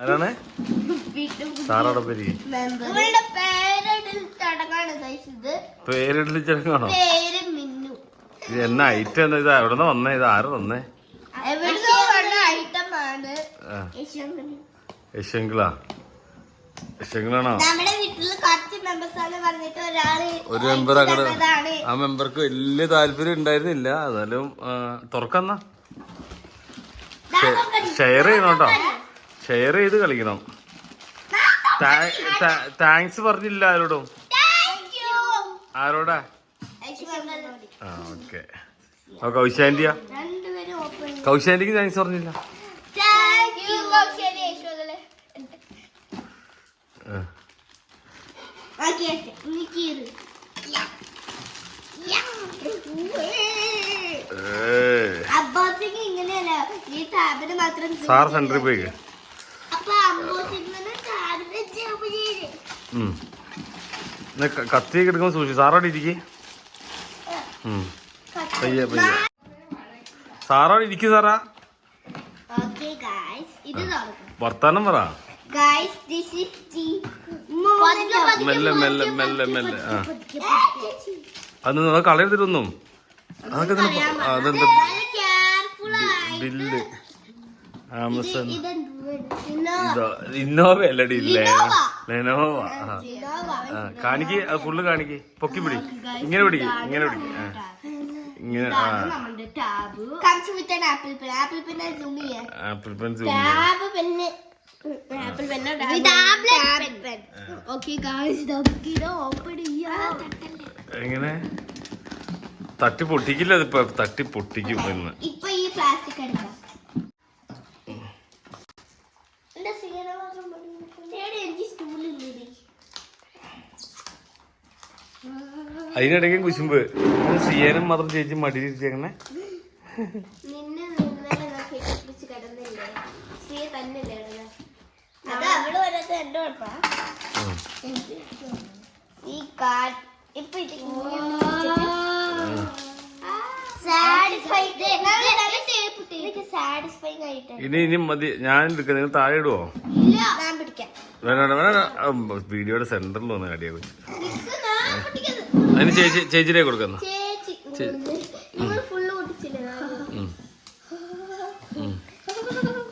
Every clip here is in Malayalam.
ആരാണ് സാറോടെ പേര് പേരിടൽ ചടങ്ങാണോ? ഇത് എന്നാ ഐറ്റം എന്താ? ഇത് എവിടെ നിന്ന് വന്നേ? ഇത് ആര് വന്നേ? യശങ്കിളാ? യശങ്കിളാണോ? ഒരു മെമ്പർ അങ്ങോട്ട് ആ മെമ്പർക്ക് വലിയ താല്പര്യം ഉണ്ടായിരുന്നില്ല. എന്നാലും തുറക്കന്നാ ഷെയർ ചെയ്യണോട്ടോ. ഷെയർ ചെയ്ത് കളിക്കണം. താങ്ക്സ് പറഞ്ഞില്ല ആരോടും. ആരോടാ? ആ ഓക്കെ. കൗശാന്റിയാ? കൗശാന്റിക്ക് താങ്ക്സ് പറഞ്ഞില്ല. സാർ സെന്ററിൽ പോയി കത്തിയൊക്കെ എടുക്കുമ്പോ സൂക്ഷിച്ചു. സാറോടെ ഇരിക്കേ. പയ്യെ പയ്യെ സാറോടെ ഇരിക്കും. സാറാ വർത്താനം പറ. മെല്ലെ മെല്ലെ മെല്ലെ മെല്ലെ. ആ അത് നിങ്ങൾ കളയെടുത്തിട്ടൊന്നും. അതൊക്കെ അതെന്താ ബില്ല്? ആമസോൺ ഇന്നോവ അല്ലടി. ലെനോവ. കാണിക്ക്. അത് ഫുള്ള് കാണിക്ക്. പൊക്കി പിടി. ഇങ്ങനെ പിടിക്ക്. ഇങ്ങനെ പിടിക്ക്. ഇങ്ങനെ. Apple pen zoom. എങ്ങനെ തട്ടി പൊട്ടിക്കില്ല? അതിപ്പോ തട്ടി പൊട്ടിക്കും. ഇന്ന് ഇപ്പൊ ഈ പ്ലാസ്റ്റിക് എടുക്കാം. അതിനിടയ്ക്കും കുശുമ്പ്. സിയാനും മാത്രം ചേച്ചി മടിയിലിരിച്ചേക്കണേ. ഇനി മതി. ഞാൻ എടുക്കാം. നിങ്ങൾ താഴെ ഇടുവോ? വേണ്ട വേണ്ട. വീഡിയോയുടെ സെന്ററിൽ വന്ന് അടിയാ കൊച്ചു. അതിന് ചേച്ചിയുടെ കൊടുക്കുന്ന.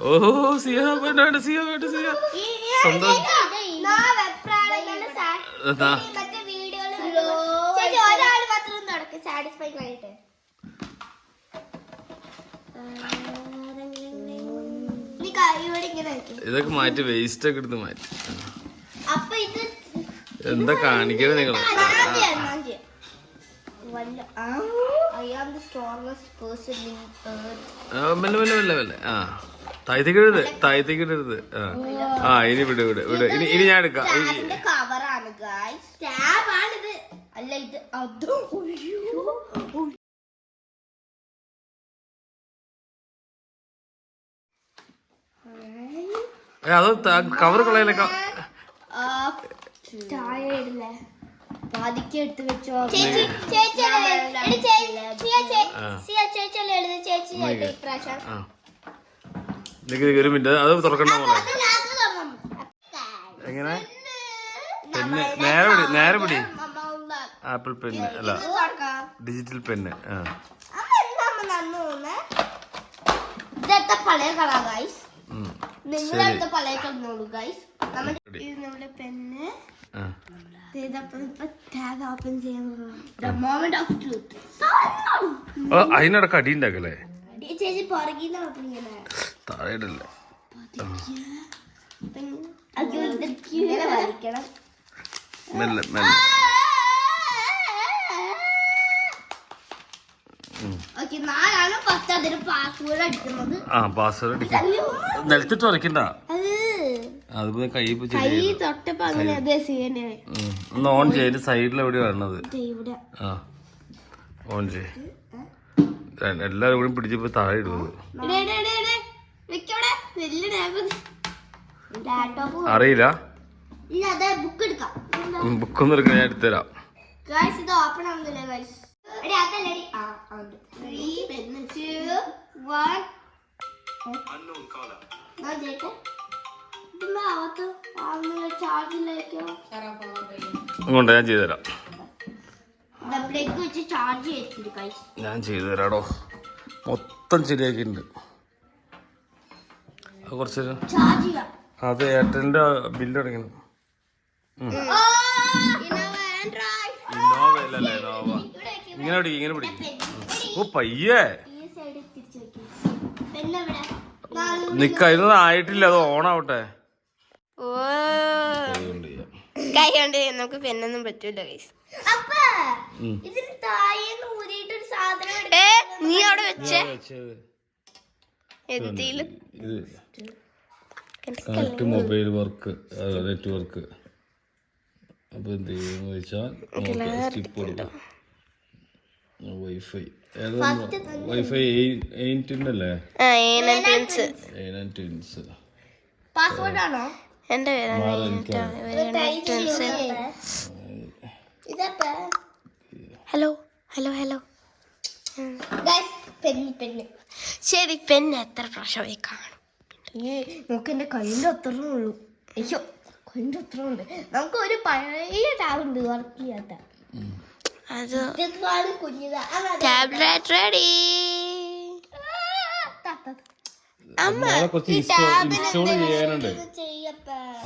ഓഹോ സിയ വേണ്ട. സിയ വേണ്ട. സിയ സന്തോഷം. ഇതൊക്കെ മാറ്റി വേസ്റ്റ് ഒക്കെ എടുത്ത് മാറ്റി. എന്താ കാണിക്കണേ നിങ്ങൾ? മെല്ലെ മെല്ലെ മെല്ലെ മെല്ലെ. ആ താഴ്ത്തിക്കിടരുത്. താഴ്ത്തിക്കിടരുത്. ആ ഇനി വിട് വിട് വിട്. ഇനി ഞാൻ എടുക്കാം. അത് കവർ കളയല്ലേ. എടുത്ത് വെച്ചോ. ഒരു മിനിറ്റ്. അത് തുറക്കണ്ട പോലെ. എങ്ങനെ? പെന്ന് നേരെ പിടി. നേരെ പിടി. ആപ്പിൾ പെന്ന് അല്ല ഡിജിറ്റൽ പെന്ന്. പഴയ കളർ ഗൈസ്. നിങ്ങളെടുത്ത പഴയ കളർ ഗൈസ്. നമ്മുടെ പെന്ന് അതിനിടക്ക് അടി ഉണ്ടാക്കല്ലേ? താഴെയിടല്ലേ? മെല്ലെ മെല്ലെ. ആ പാസ്വേഡ് അടിക്കാം. നിലത്തിട്ട് വരയ്ക്കണ്ട. അതിപ്പോ കൈ ഒന്ന് ഓൺ ചെയ്ത് സൈഡിൽ എവിടെയാ വരണത്? ആ ഓൺ ചെയ്. എല്ലാരും കൂടി പിടിച്ചപ്പോ താഴെ ഇടുന്നത് അറിയില്ല. ബുക്കൊന്നും എടുക്കണം. ഞാൻ എടുത്തുതരാം. ചാർജിലേക്കോ ഇങ്ങോട്ട് ഞാൻ ചെയ്തുതരാം. ഡബിലേക്ക് വെച്ച് ചാർജ് ചെയ്തിട്ട് ഗൈസ്. ഞാൻ ചെയ്തു തരാടോ. മൊത്തം ശരിയാക്കിയിട്ടുണ്ട്. അത് കുറച്ച് ചാർജ് ചെയ്യാം. അത് എയർടെലിന്റെ ബില്ല് അടയ്ക്കണം. ഇന്നോവ അല്ലല്ലേ ഇന്നോവ. ഇങ്ങനെ പിടിക്കും, ഇങ്ങനെ പിടിക്കും. ഓ പയ്യേ നിക്ക. ഇതൊന്നും ആയിട്ടില്ല, അത് ഓണാവട്ടെ. കൈ കൊണ്ട് നമുക്ക് പെണ്ണൊന്നും പറ്റൂല ഗൈസ്. നീ അവിടെ വെച്ചേ മൊബൈൽ വർക്ക് നെറ്റ്വർക്ക്. അപ്പൊ എന്ത് ചെയ്യുന്ന വെച്ചാൽ സ്കിപ്പ് കൊടുക്കാം. വൈഫൈ വൈഫൈ 8 അല്ലേ? പാസ്വേഡ് ആണോ? എന്റെ ഹലോ ഹലോ ഹലോ. ശരി, പെണ്ണ് എത്ര പ്രാവശ്യമായി കാണും? നമുക്ക് എന്റെ കയ്യിന്റെ അത്രേ ഉള്ളൂ. അയ്യോ, കയ്യിന്റെ അത്ര ഉണ്ട്. നമുക്ക് ഒരു പഴയ ടാബുണ്ട് വർക്ക് ചെയ്യാത്ത. അത് ടാബ്ലറ്റ് റെഡി. ഇൻസ്റ്റോൾ ചെയ്യാനുണ്ട്.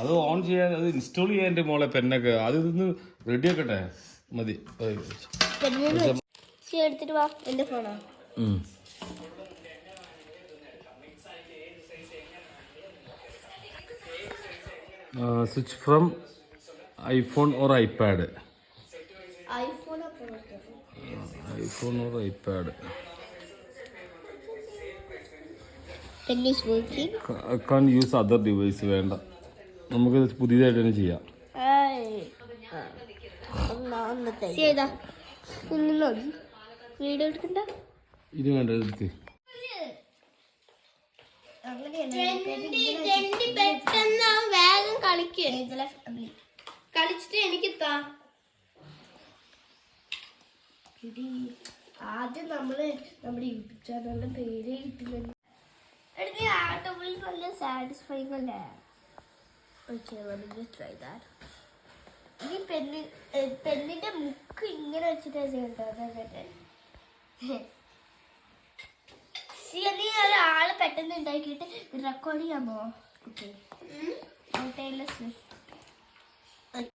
അത് ഓൺ ചെയ്യാൻ, അത് ഇൻസ്റ്റോൾ ചെയ്യാൻ മോളെ പെണ്ണൊക്കെ. അത് ഇതൊന്ന് റെഡി ആക്കട്ടെ. മതി. എടുത്തിട്ട് വാ. എന്റെ ഫോണോ? Switch from iPhone or iPad. IPhone or iPad. Can use other device. വേണ്ട, നമുക്ക് പുതിയതായിട്ട് തന്നെ ചെയ്യാം. ഇനി വേണ്ട, എടുത്ത് വേഗം കളിച്ചിട്ട് എനിക്ക് താ. ആദ്യം നമ്മള് നമ്മുടെ യൂട്യൂബ് ചാനലിന്റെ പേര് കിട്ടുന്നുണ്ട്. നല്ല സാറ്റിസ്ഫൈങ് അല്ലേ? ഈ പെണ്ണിന്റെ മുക്ക് ഇങ്ങനെ വെച്ചിട്ടാ ചെയ്യണ്ടോ? നീ ഒരാള് പെട്ടെന്ന് ഉണ്ടാക്കിയിട്ട് റെക്കോർഡ് ചെയ്യാമോ? ഓക്കെ.